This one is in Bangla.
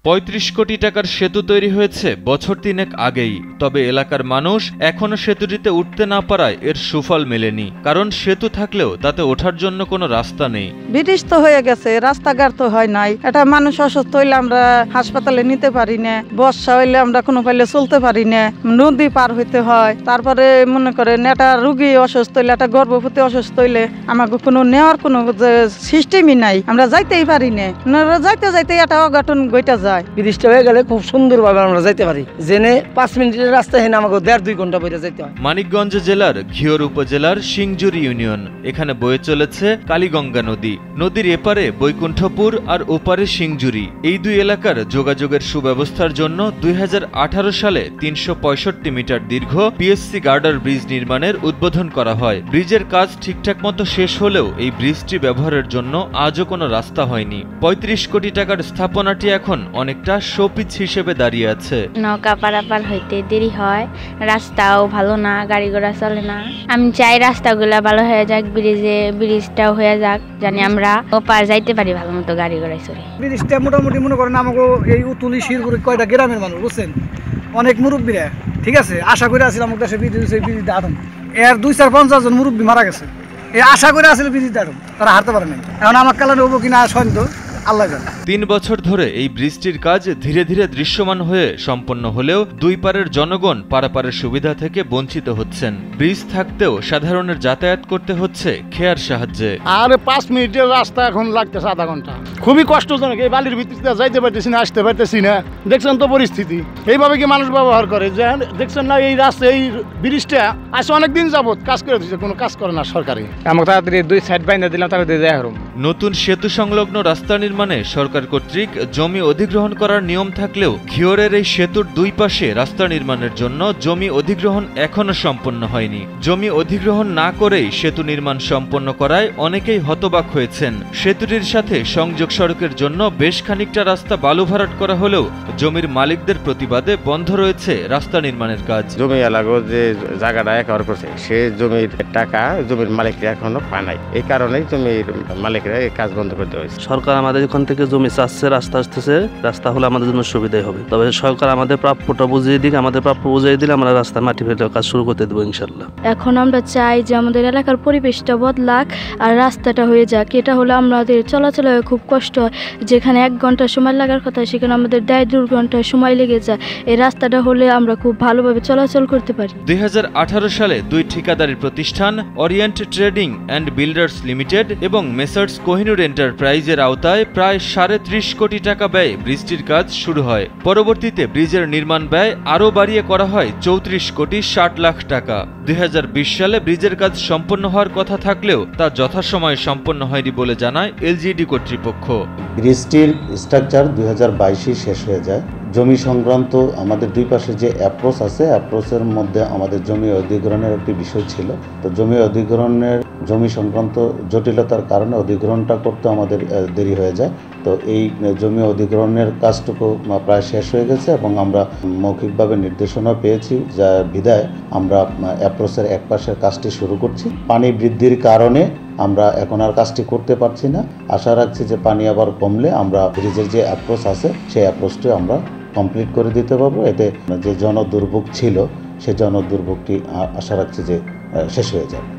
৩৫ কোটি টাকার সেতু তৈরি হয়েছে বছর তিনেক আগেই। তবে এলাকার মানুষ এখনো সেতুটিতে উঠতে না পারায় এর সুফল মেলেনি। কারণ সেতু থাকলেও তাতে ওঠার জন্য কোনো রাস্তা নেই। ব্রিটিশ তো হয়ে গেছে, রাস্তাঘাট তো হয় নাই। এটা মানুষ অসুস্থ হইলে আমরা হাসপাতালে নিতে পারি না, বর্ষা হইলে আমরা কোনো পাইলে চলতে পারি না, নদী পার হইতে হয়। তারপরে মনে করেন একটা রুগী অসুস্থ হইলে, একটা গর্ভবতী অসুস্থ হইলে আমাকে কোনো নেওয়ার কোনো সিস্টেমই নাই, আমরা যাইতেই পারি না। যাইতে যাইতে একটা অঘটন ঘটে যায়। ব্রিজটা হয়ে গেলে খুব সুন্দরভাবে আমরা যাইতে পারি। জেনে ৫ মিনিটের রাস্তা হেনে আমাকে ১.৫-২ ঘন্টা বইটা যাইতে হয়। মানিকগঞ্জ জেলার ঘিওর উপজেলার সিংজুরি ইউনিয়ন। এখানে বয়ে চলেছে কালীগঙ্গা নদী। নদীর এপারে বৈকুণ্ঠপুর আর ওপারে সিংজুরি। এই দুই এলাকার যোগাযোগের সুব্যবস্থার জন্য ২০১৮ সালে ৩৬৫ মিটার দীর্ঘ পিএসসি গার্ডার ব্রিজ নির্মাণের উদ্বোধন করা হয়। ব্রিজের কাজ ঠিকঠাক মতো শেষ হলেও এই ব্রিজটি ব্যবহারের জন্য আজও কোনো রাস্তা হয়নি। ৩৫ কোটি টাকার স্থাপনাটি এখন অনেকটা শোপিস হিসেবে দাঁড়িয়ে আছে। নৌকা পারাপার হইতে দেরি হয়, রাস্তাও ভালো না, গাড়ি ঘোড়া চলে না। আমি চাই রাস্তাগুলা ভালো হয়ে যাক, ব্রিজটাও হয়ে যাক, জানি আমরা ওপার যাইতে পারি ভালো মতো গাড়ি ঘোড়ায় চলে। ব্রিজটা মোটামুটি মনে করেন আমাকে এই উতুলি শিরপুরে কয়টা গ্রামের মানুষ বুঝছেন, অনেক মুরব্বীরা, ঠিক আছে, আশা করে আসছিলাম আমাদের দেশে ব্রিজ আটম এর ২-৪-৫০ জন মুরব্বী মারা গেছে। এই আশা করে আসলে ব্রিজ আটম, তারা হারতে পারে না। এখন আমার কালানে হবো কিনা সন্দেহ, আল্লাহ জানে। ৩ বছর ধরে এই ব্রিজটির কাজ ধীরে ধীরে দৃশ্যমান হয়ে সম্পন্ন হলেও দুই পারের জনগণ পারাপারের সুবিধা থেকে বঞ্চিত হচ্ছেন। ব্রিজ থাকতেও সাধারণের যাতায়াত করতে হচ্ছে খেয়ার সাহায্যে। আর ৫ মিনিটের রাস্তা এখন লাগতেছে আধা ঘন্টা। খুবই কষ্টজনক। এই বালির ভিত্তিতে যাইতে পারতেছি না, আসতে পারতেছি না। দেখছেন তো পরিস্থিতি, এইভাবে কি মানুষ ব্যবহার করে? যে দেখছেন না, এই রাস্তা, এই ব্রিজটা আজ অনেকদিন যাবত কাজ করে দিচ্ছে, কোনো কাজ করে না সরকারি। আমাকে তাড়াতাড়ি 2 সাইড বাইন্ধা দিলাম, তাড়াতাড়ি যাই হারুম। নতুন সেতু সংলগ্ন রাস্তা নির্মাণে সরকার কর্তৃক জমি অধিগ্রহণ করার নিয়ম থাকলেও ঘিওরের এই সেতুর দুই পাশে রাস্তা নির্মাণের জন্য জমি অধিগ্রহণ এখনো সম্পন্ন হয়নি। জমি অধিগ্রহণ না করেই সেতু নির্মাণ সম্পন্ন করায় অনেকেই হতবাক হয়েছেন। সেতুটির সাথে সংযোগ সড়কের জন্য বেশ খানিকটা রাস্তা বালু ভরাট করা হলেও জমির মালিকদের প্রতিবাদে বন্ধ রয়েছে রাস্তা নির্মাণের কাজ। জমি এলাকা যে জায়গাটা একবার করছে, সে জমির টাকা জমির মালিকরা এখনো পায় নাই। এই কারণেই জমির মালিকরা এই কাজ বন্ধ করতে হয়েছে। সরকার আমাদের এখান থেকে জমি চাচ্ছে, রাস্তা আসতেছে, রাস্তা হলে আমাদের জন্য সুবিধাই হবে। তবে সরকার আমাদের প্রাপ্যটা বুঝিয়ে দিক, আমাদের প্রাপ্য বুঝিয়ে দিলে আমরা রাস্তা মাটি ফেলে কাজ শুরু করতে দেবো ইনশাল্লাহ। এখন আমরা চাই যে আমাদের এলাকার পরিবেশটা বদলাক আর রাস্তাটা হয়ে যাক। এটা হলে আমাদের চলাচলে খুব কষ্ট হয়। যেখানে 1 ঘন্টা সময় লাগার কথা সেখানে আমাদের 1.5-2 ঘন্টা সময় লেগে যায়। এই রাস্তাটা হলে আমরা খুব ভালোভাবে চলাচল করতে পারি। ২০১৮ সালে দুই ঠিকাদারি প্রতিষ্ঠান orient trading and builders limited এবং মেসার্স কোহিনুর এন্টারপ্রাইজের আওতায় প্রায় ৩৫ কোটি টাকা ব্যয়ে ব্রিজটির কাজ শুরু হয়। পরবর্তীতে ব্রিজের নির্মাণ ব্যয় আরও বাড়িয়ে করা হয় ৩৪ কোটি ৬০ লাখ টাকা। ২০২০ সালে ব্রিজের কাজ সম্পন্ন হওয়ার কথা থাকলেও তা যথাসময়ে সম্পন্ন হয়নি বলে জানায় এলজিইডি কর্তৃপক্ষ। ব্রিজটির স্ট্রাকচার ২০২২ শেষ হয়ে যায়। জমি সংক্রান্ত আমাদের দুই পাশে যে অ্যাপ্রোচ আছে, অ্যাপ্রোচের মধ্যে আমাদের জমি অধিগ্রহণের একটি বিষয় ছিল। তো জমি সংক্রান্ত জটিলতার কারণে অধিগ্রহণটা করতে আমাদের দেরি হয়ে যায়। তো এই জমি অধিগ্রহণের কাজটুকু প্রায় শেষ হয়ে গেছে এবং আমরা মৌখিকভাবে নির্দেশনা পেয়েছি, যা বিধায় আমরা অ্যাপ্রোচের এক পাশের কাজটি শুরু করছি। পানি বৃদ্ধির কারণে আমরা এখন আর কাজটি করতে পারছি না। আশা রাখছি যে পানি আবার কমলে আমরা ব্রিজের যে অ্যাপ্রোচ আছে সেই অ্যাপ্রোচটি আমরা কমপ্লিট করে দিতে পারবো। এতে যে জনদুর্ভোগ ছিল সেই জনদুর্ভোগটি আশা রাখছি যে শেষ হয়ে যাবে।